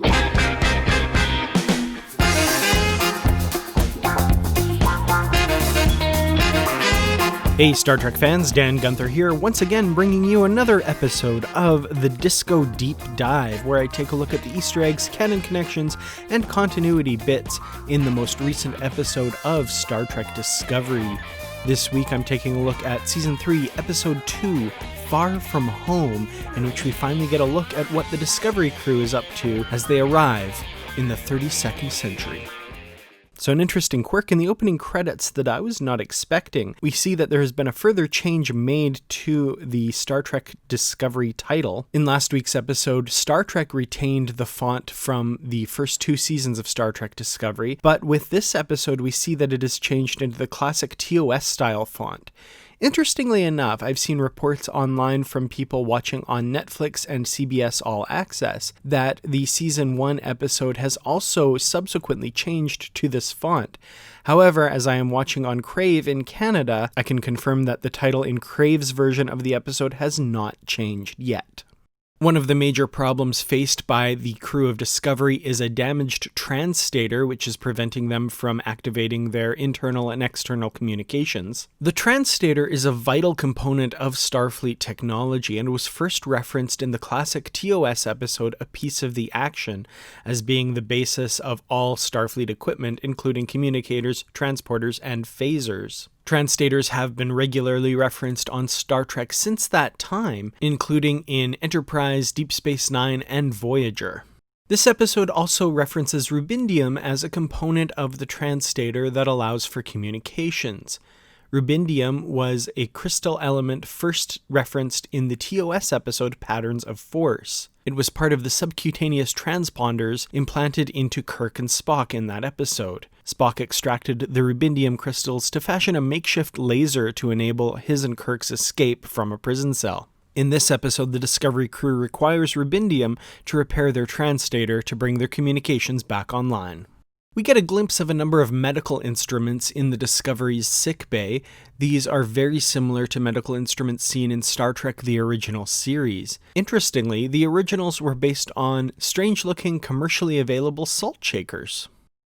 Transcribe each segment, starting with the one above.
Hey Star Trek fans, Dan Gunther here, once again bringing you another episode of the Disco Deep Dive, where I take a look at the Easter eggs, canon connections, and continuity bits in the most recent episode of Star Trek Discovery. This week I'm taking a look at Season 3, Episode 2, Far From Home, in which we finally get a look at what the Discovery crew is up to as they arrive in the 32nd century. So an interesting quirk in the opening credits that I was not expecting. We see that there has been a further change made to the Star Trek Discovery title. In last week's episode, Star Trek retained the font from the first two seasons of Star Trek Discovery, but with this episode we see that it is changed into the classic TOS style font. Interestingly enough, I've seen reports online from people watching on Netflix and CBS All Access that the Season 1 episode has also subsequently changed to this font. However, as I am watching on Crave in Canada, I can confirm that the title in Crave's version of the episode has not changed yet. One of the major problems faced by the crew of Discovery is a damaged Transtator, which is preventing them from activating their internal and external communications. The Transtator is a vital component of Starfleet technology and was first referenced in the classic TOS episode A Piece of the Action as being the basis of all Starfleet equipment, including communicators, transporters, and phasers. Transtators have been regularly referenced on Star Trek since that time, including in Enterprise, Deep Space Nine, and Voyager. This episode also references Rubindium as a component of the Transtator that allows for communications. Rubindium was a crystal element first referenced in the TOS episode Patterns of Force. It was part of the subcutaneous transponders implanted into Kirk and Spock in that episode. Spock extracted the Rubindium crystals to fashion a makeshift laser to enable his and Kirk's escape from a prison cell. In this episode, the Discovery crew requires Rubindium to repair their Transtator to bring their communications back online. We get a glimpse of a number of medical instruments in the Discovery's Sickbay. These are very similar to medical instruments seen in Star Trek the original series. Interestingly, the originals were based on strange-looking, commercially available salt shakers.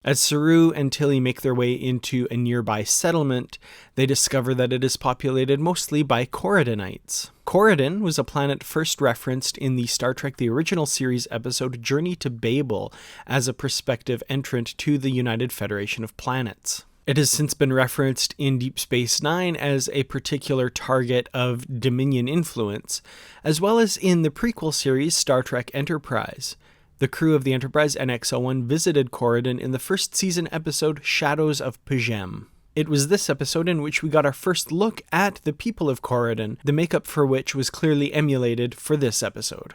As Saru and Tilly make their way into a nearby settlement, they discover that it is populated mostly by Corudonites. Corudon was a planet first referenced in the Star Trek the original series episode Journey to Babel as a prospective entrant to the United Federation of Planets. It has since been referenced in Deep Space Nine as a particular target of Dominion influence, as well as in the prequel series Star Trek Enterprise. The crew of the Enterprise NX-01 visited Corudon in the first season episode Shadows of P'Jem. It was this episode in which we got our first look at the people of Corudon, the makeup for which was clearly emulated for this episode.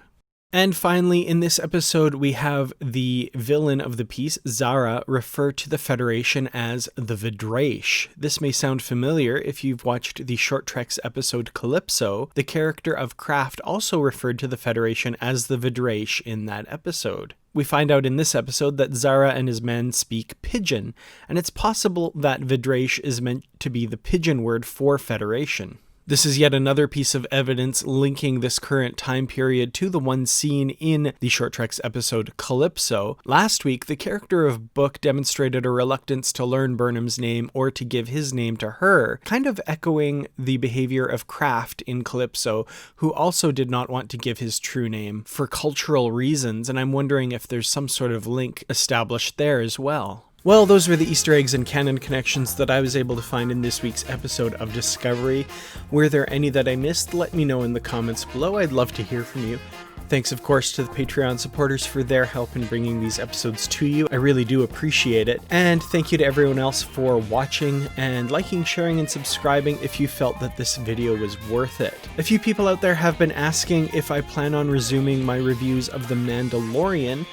And finally, in this episode, we have the villain of the piece, Zara, refer to the Federation as the Vydraesh. This may sound familiar if you've watched the Short Treks episode Calypso. The character of Kraft also referred to the Federation as the Vydraesh in that episode. We find out in this episode that Zara and his men speak Pidgin, and it's possible that Vydraesh is meant to be the Pidgin word for Federation. This is yet another piece of evidence linking this current time period to the one seen in the Short Treks episode Calypso. Last week, the character of Book demonstrated a reluctance to learn Burnham's name or to give his name to her, kind of echoing the behavior of Kraft in Calypso, who also did not want to give his true name for cultural reasons, and I'm wondering if there's some sort of link established there as well. Well, those were the Easter eggs and canon connections that I was able to find in this week's episode of Discovery. Were there any that I missed? Let me know in the comments below. I'd love to hear from you. Thanks, of course, to the Patreon supporters for their help in bringing these episodes to you. I really do appreciate it. And thank you to everyone else for watching and liking, sharing, and subscribing if you felt that this video was worth it. A few people out there have been asking if I plan on resuming my reviews of The Mandalorian.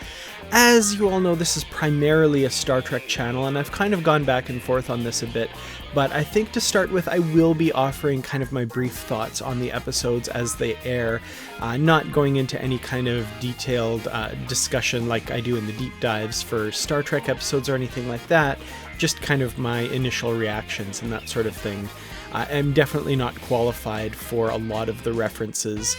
As you all know, this is primarily a Star Trek channel, and I've kind of gone back and forth on this a bit, but I think to start with, I will be offering kind of my brief thoughts on the episodes as they air, not going into any kind of detailed discussion like I do in the deep dives for Star Trek episodes or anything like that, just kind of my initial reactions and that sort of thing. I'm definitely not qualified for a lot of the references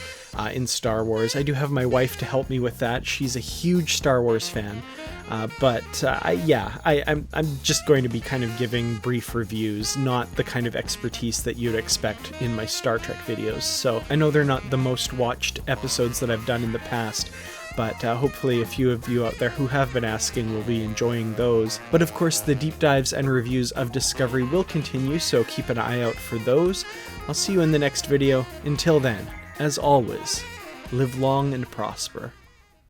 in Star Wars. I do have my wife to help me with that. She's a huge Star Wars fan. I'm just going to be kind of giving brief reviews, not the kind of expertise that you'd expect in my Star Trek videos. So I know they're not the most watched episodes that I've done in the past, but hopefully a few of you out there who have been asking will be enjoying those. But of course, the deep dives and reviews of Discovery will continue, so keep an eye out for those. I'll see you in the next video. Until then, as always, live long and prosper.